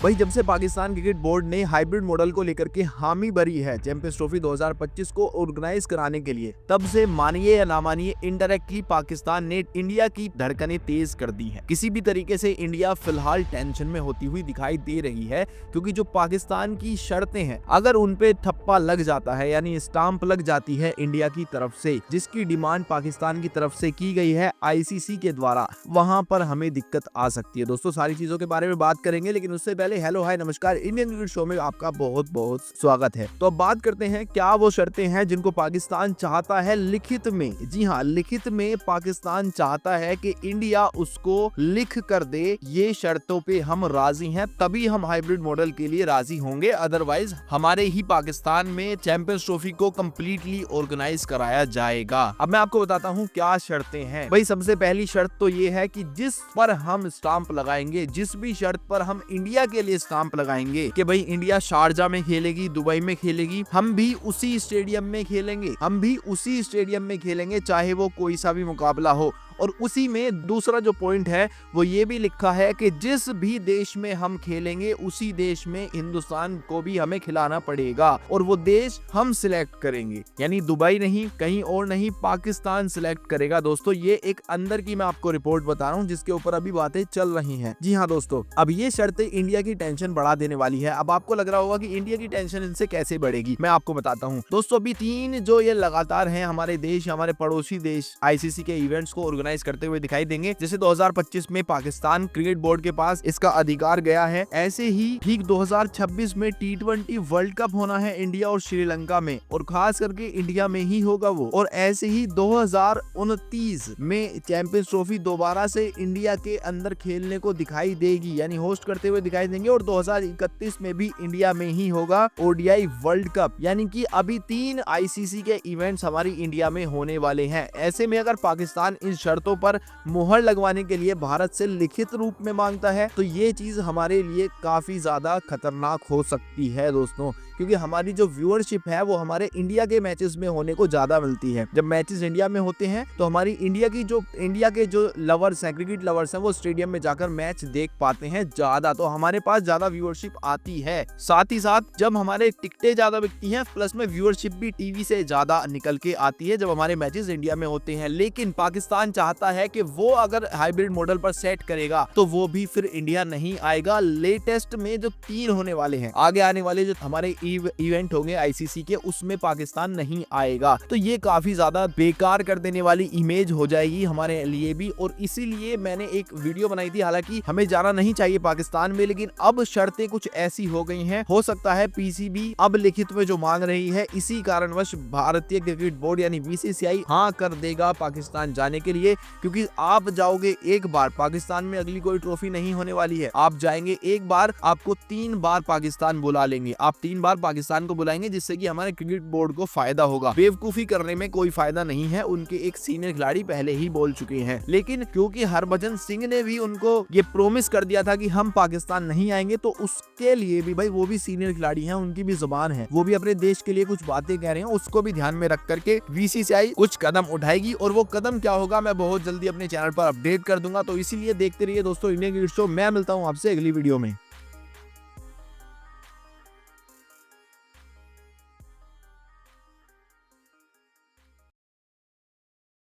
वही जब से पाकिस्तान क्रिकेट बोर्ड ने हाइब्रिड मॉडल को लेकर के हामी भरी है चैंपियंस ट्रॉफी 2025 को ऑर्गेनाइज कराने के लिए, तब से मानिए या ना मानिए इनडायरेक्टली पाकिस्तान ने इंडिया की धड़कनें तेज कर दी हैं। किसी भी तरीके से इंडिया फिलहाल टेंशन में होती हुई दिखाई दे रही है, क्योंकि जो पाकिस्तान की शर्तें हैं अगर उन पे ठप्पा लग जाता है यानी स्टाम्प लग जाती है इंडिया की तरफ से, जिसकी डिमांड पाकिस्तान की तरफ से की गई है आईसीसी के द्वारा, वहां पर हमें दिक्कत आ सकती है। दोस्तों सारी चीजों के बारे में बात करेंगे, लेकिन उससे पहले हेलो हाय नमस्कार, इंडियन क्रिकेट शो में आपका बहुत बहुत स्वागत है। तो अब बात करते हैं क्या वो शर्तें हैं जिनको पाकिस्तान चाहता है लिखित में। जी हाँ, लिखित में पाकिस्तान चाहता है कि इंडिया उसको लिख कर दे, ये शर्तों पे हम राजी हैं तभी हम हाइब्रिड मॉडल के लिए राजी होंगे, अदरवाइज हमारे ही पाकिस्तान में चैंपियंस ट्रॉफी को कंप्लीटली ऑर्गेनाइज कराया जाएगा। अब मैं आपको बताता हूँ क्या शर्तें हैं। भाई सबसे पहली शर्त तो ये है कि जिस पर हम स्टाम्प लगाएंगे, जिस भी शर्त पर हम इंडिया के लिए स्टाम्प लगाएंगे कि भाई इंडिया शारजा में खेलेगी, दुबई में खेलेगी, हम भी उसी स्टेडियम में खेलेंगे, हम भी उसी स्टेडियम में खेलेंगे, चाहे वो कोई सा भी मुकाबला हो। और उसी में दूसरा जो पॉइंट है वो ये भी लिखा है कि जिस भी देश में हम खेलेंगे उसी देश में हिंदुस्तान को भी हमें खिलाना पड़ेगा, और वो देश हम सिलेक्ट करेंगे, यानी दुबई नहीं, कहीं और नहीं, पाकिस्तान सिलेक्ट करेगा। दोस्तों ये एक अंदर की मैं आपको रिपोर्ट बता रहा हूँ जिसके ऊपर अभी बातें चल रही हैं। जी हाँ दोस्तों, अब ये शर्तें इंडिया की टेंशन बढ़ा देने वाली है। अब आपको लग रहा होगा कि इंडिया की टेंशन इनसे कैसे बढ़ेगी, मैं आपको बताता हूँ। दोस्तों अभी 3 जो ये लगातार हैं हमारे देश, हमारे पड़ोसी देश आईसीसी के इवेंट्स को ऑर्गेनाइज करते हुए दिखाई देंगे। जैसे 2025 में पाकिस्तान क्रिकेट बोर्ड के पास इसका अधिकार गया है, ऐसे ही ठीक 2026 में T20 वर्ल्ड कप होना है इंडिया और श्रीलंका में, और खास करके इंडिया में ही होगा वो। और ऐसे ही 2029 में चैंपियंस ट्रॉफी दोबारा से इंडिया के अंदर खेलने को दिखाई देगी, यानी होस्ट करते हुए दिखाई देंगे। और 2031 में भी इंडिया में ही होगा ओडीआई वर्ल्ड कप, यानी कि अभी 3 आईसीसी के इवेंट्स हमारी इंडिया में होने वाले हैं। ऐसे में अगर पाकिस्तान इन शर्तों पर मुहर लगवाने के लिए भारत से लिखित रूप में मांगता है तो ये चीज हमारे लिए काफी ज्यादा खतरनाक हो सकती है दोस्तों, क्योंकि हमारी जो व्यूअरशिप है वो हमारे इंडिया के मैचेस में होने को ज्यादा मिलती है। जब मैचेस इंडिया में होते हैं तो हमारी इंडिया के जो लवर्स हैं, क्रिकेट लवर्स हैं, वो स्टेडियम में जाकर मैच देख पाते हैं ज्यादा, तो हमारे पास ज्यादा व्यूअरशिप आती है। साथ ही साथ जब हमारे टिकटें ज्यादा बिकती हैं, प्लस में व्यूअरशिप भी टीवी से ज्यादा निकल के आती है जब हमारे मैचेस इंडिया में होते हैं। लेकिन पाकिस्तान चाहता है कि वो अगर हाइब्रिड मॉडल पर सेट करेगा तो वो भी फिर इंडिया नहीं आएगा। लेटेस्ट में जो 3 होने वाले हैं, आगे आने वाले जो हमारे इवेंट होंगे आईसीसी के, उसमें पाकिस्तान नहीं आएगा, तो ये काफी ज्यादा बेकार कर देने वाली इमेज हो जाएगी हमारे लिए भी। और इसीलिए मैंने एक वीडियो बनाई थी, हालांकि हमें जाना नहीं चाहिए पाकिस्तान में, लेकिन अब शर्तें कुछ ऐसी हो गई हैं, हो सकता है पीसीबी अब लिखित में जो मांग रही है इसी कारणवश भारतीय क्रिकेट बोर्ड यानी बीसीसीआई हाँ कर देगा पाकिस्तान जाने के लिए। क्योंकि आप जाओगे एक बार, पाकिस्तान में अगली कोई ट्रॉफी नहीं होने वाली है, आप जाएंगे एक बार, आपको 3 बार पाकिस्तान बुला लेंगे, आप 3 बार पाकिस्तान को बुलाएंगे, जिससे कि हमारे क्रिकेट बोर्ड को फायदा होगा। बेवकूफी करने में कोई फायदा नहीं है, उनके एक सीनियर खिलाड़ी पहले ही बोल चुके हैं। लेकिन क्योंकि हरभजन सिंह ने भी उनको ये प्रोमिस कर दिया था कि हम पाकिस्तान नहीं आएंगे, तो उसके लिए भी भाई वो भी सीनियर खिलाड़ी हैं, उनकी भी जुबान है, वो भी अपने देश के लिए कुछ बातें कह रहे हैं, उसको भी ध्यान में रख करके बीसीसीआई कुछ कदम उठाएगी। और वो कदम क्या होगा मैं बहुत जल्दी अपने चैनल पर अपडेट कर दूंगा, तो इसीलिए देखते रहिए दोस्तों इंडियन क्रिकेट शो। मैं मिलता हूं आपसे अगली वीडियो में।